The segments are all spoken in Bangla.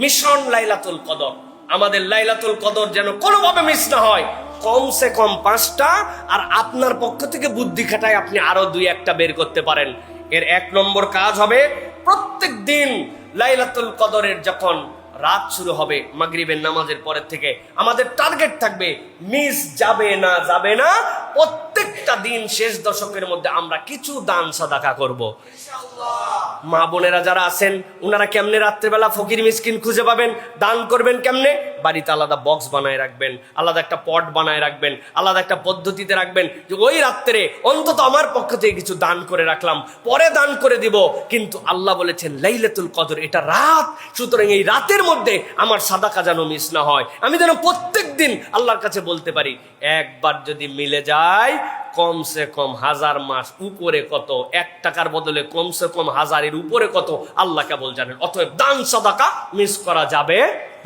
মিশন লাইলাতুল কদর। আমাদের লাইলাতুল কদর যেন কোনোভাবে মিস না হয়। কমসে কম 5টা, আর আপনার পক্ষ থেকে বুদ্ধি খাটায় আপনি আরো 2-1টা বের করতে পারেন। এর 1 নম্বর কাজ হবে, প্রত্যেক দিন লাইলাতুল কদরের যখন রাত শুরু হবে মাগরিবের নামাজের পরের থেকে আমাদের টার্গেট থাকবে মিস যাবে না। প্রত্যেকটা দিন শেষ দশকের মধ্যে আমরা কিছু দান সাদাকা করব। মা বোনেরা যারা আছেন ওনারা কেমনে রাত্রেবেলা ফকির মিসকিন খুঁজে পাবেন, দান করবেন কেমনে? বাড়িতে আলাদা বক্স বানায় রাখবেন, আলাদা একটা পট বানায় রাখবেন, আলাদা একটা পদ্ধতিতে রাখবেন যে ওই রাত্রে অন্তত আমার পক্ষ থেকে কিছু দান করে রাখলাম, পরে দান করে দিব। কিন্তু আল্লাহ বলেছেন লাইলাতুল কদর এটা রাত, সুতরাং এই রাতের মধ্যে আমার সাদাকা যেন মিস না হয়। আমি যেন প্রত্যেক দিন আল্লাহর কাছে বলতে পারি, একবার যদি মিলে যায় কমসে কম 1000 মাস উপরে কত, 1 টাকার বদলে কমসে কম 1000-এর উপরে কত আল্লাহ কেবল জানেন। অতএব দান সাদাকা মিস করা যাবে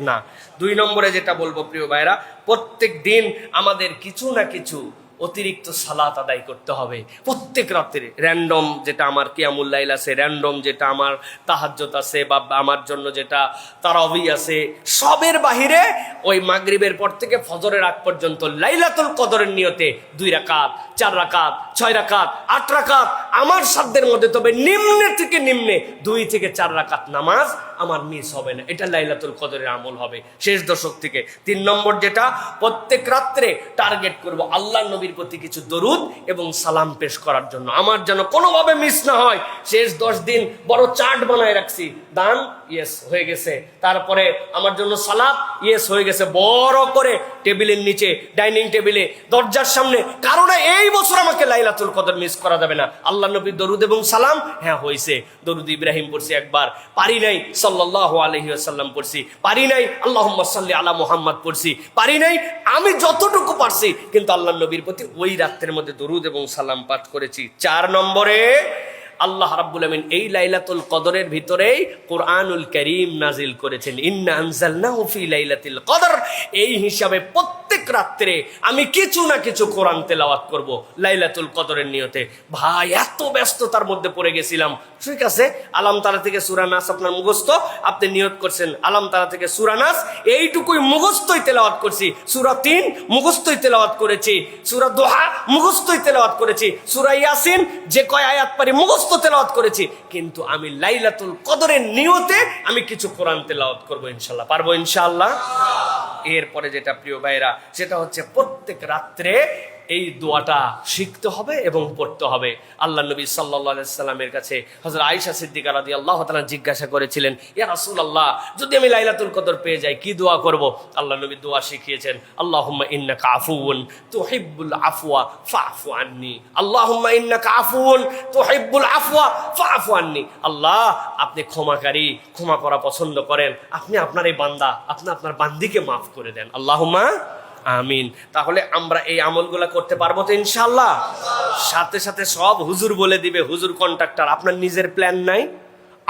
না। 2 নম্বরে যেটা বলবো প্রিয় ভাইরা, প্রত্যেক দিন আমাদের কিছু না কিছু অতিরিক্ত সালাত আদায় করতে হবে প্রত্যেক রাত্রে। র্যান্ডম যেটা আমার কিয়ামুল লাইল আছে, র্যান্ডম যেটা আমার তাহাজ্জুদ আছে, বা আমার জন্য যেটা তারাবি আছে, সবের বাহিরে ওই মাগরিবের পর থেকে ফজরের আগ পর্যন্ত লাইলাতুল কদরের নিয়তে 2 রাকাত, 4 রাকাত, 6 রাকাত, 8 রাকাত আমার সাধ্যের মধ্যে, তবে নিম্নে থেকে নিম্নে 2 থেকে 4 রাকাত নামাজ আমার মিস হবে না। এটা লাইলাতুল কদরের আমল হবে শেষ দশক থেকে। 3 নম্বর যেটা, প্রত্যেক রাত্রে টার্গেট করব আল্লাহর নবীর প্রতি কিছু দরুদ এবং সালাম পেশ করার জন্য। আমার যেন কোনোভাবে মিস না হয়। শেষ 10 দিন বড় চার্ট বানায় রাখছি, দান ইয়েস হয়ে গেছে, তারপরে আমার জন্য সালাত ইয়েস হয়ে গেছে, বড় করে টেবিলের নিচে, ডাইনিং টেবিলে, দরজার সামনে। কারণ এই বছর আমাকে লাইলাতুল কদর মিস করা যাবে না। আল্লাহ নবীর দরুদ এবং সালাম হ্যাঁ হয়েছে, দরুদ ইব্রাহিম পড়ছি একবার, পারি নাই সাল্লাল্লাহু আলাইহি ওয়াসাল্লাম পড়ছি, পারি নাই আল্লাহুম্মা সাল্লি আলা মুহাম্মদ পড়ছি, পারি নাই, আমি যতটুকু পারছি কিন্তু আল্লাহ নবীর প্রতি ওই রাতের মধ্যে দরুদ এবং সালাম পাঠ করেছি। 4 নম্বরে আল্লাহ রাব্বুল আমিন এই লাইলাতুল কদরের ভিতরেই কোরআনুল কারীম নাজিল করেছেন, ইন্না আনজালনাহু ফি লাইলাতিল কদর। এই হিসাবে প্রত্যেক রাত্রে আমি কিছু না কিছু কোরআন তেলাওয়াত করব লাইলাতুল কদরের নিয়তে। ভাই এত ব্যস্ততার মধ্যে পড়ে গেছিলাম, ঠিক আছে আলাম তারা থেকে সূরা নাস আপনার মুখস্থ, আপনি নিয়ত করছেন আলাম তারা থেকে সূরা নাস, এইটুকুই মুখস্থই তেলাওয়াত করছি, সূরা 3 মুখস্থই তেলাওয়াত করেছি, সূরা দুহা মুখস্থই তেলাওয়াত করেছি, সূরা ইয়াসিন যে কয় আয়াত পারি মুখস্থ তেলাওয়াত করেছি। কিন্তু আমি লাইলাতুল কদরের নিয়তে আমি কিছু কোরআন তেলাওয়াত করব ইনশাআল্লাহ, পারবো ইনশাআল্লাহ। এরপরে যেটা প্রিয় ভাইরা, সেটা হচ্ছে প্রত্যেক রাত্রে এই দোয়াটা শিখতে হবে এবং পড়তে হবে। আল্লাহ নবী সাল্লাল্লাহু আলাইহি সাল্লামের কাছে হযরত আয়েশা সিদ্দিকা রাদিয়াল্লাহু তাআলা জিজ্ঞাসা করেছিলেন, ইয়া রাসূলুল্লাহ যদি আমি লাইলাতুল কদর পেয়ে যাই কি দোয়া করব? আল্লাহ নবী দোয়া শিখিয়েছেন, আল্লাহুম্মা ইন্নাকা আফুউন তুহিব্বুল আফওয়া ফাফু আন্নি, আল্লাহুম্মা ইন্নাকা আফুউন তুহিব্বুল আফওয়া ফাফু আন্নি। আল্লাহ আপনি ক্ষমাকারী, ক্ষমা করা পছন্দ করেন, আপনি আপনার এই বান্দা, আপনি আপনার বান্দিকে মাফ করে দেন, আল্লাহুম্মা আমিন। তাহলে আমরা এই আমলগুলা করতে পারবো তো ইনশাআল্লাহ? সাথে সাথে সব হুজুর বলে দিবে, হুজুর কন্ট্রাক্টর। আপনার নিজের প্ল্যান নাই,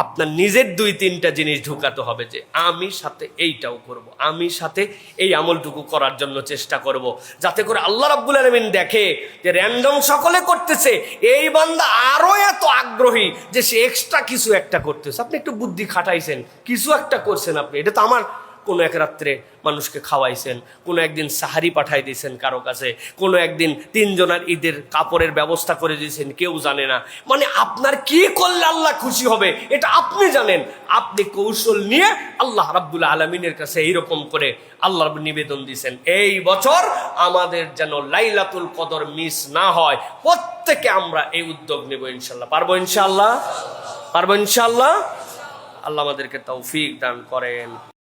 আপনার নিজের 2-3টা জিনিস ঢুকাতে হবে যে আমি সাথে এইটাও করব, আমি সাথে এই আমলটুকু করার জন্য চেষ্টা করব, যাতে করে আল্লাহ রাব্বুল আলামিন দেখে যে র্যান্ডম সকলে করতেছে, এই বান্দা আরো এত আগ্রহী যে সে এক্সট্রা কিছু একটা করতেছে। আপনি একটু বুদ্ধি খাটাইছেন, কিছু একটা করছেন আপনি, এটা তো আমার কোনো এক রাত্রে মানুষকে খাওয়াইছেন, কোনো একদিন সাহারি পাঠাই দিয়েছেন কারো কাছে, কোনো একদিন 3 জনের ঈদের কাপড়ের ব্যবস্থা করে দিয়েছেন, কেউ জানে না। মানে আপনার কি করলে আল্লাহ খুশি হবে এটা আপনি জানেন। আপনি কৌশল নিয়ে আল্লাহ রাব্বুল আলামিনের কাছে এইরকম করে আল্লাহর নিবেদন দিয়েছেন, এই বছর আমাদের যেন লাইলাতুল কদর মিস না হয়। প্রত্যেকে আমরা এই উদ্যোগ নেব ইনশাআল্লাহ, পারবো ইনশাআল্লাহ, পারবো ইনশাআল্লাহ। আল্লাহ আমাদেরকে তৌফিক দান করেন।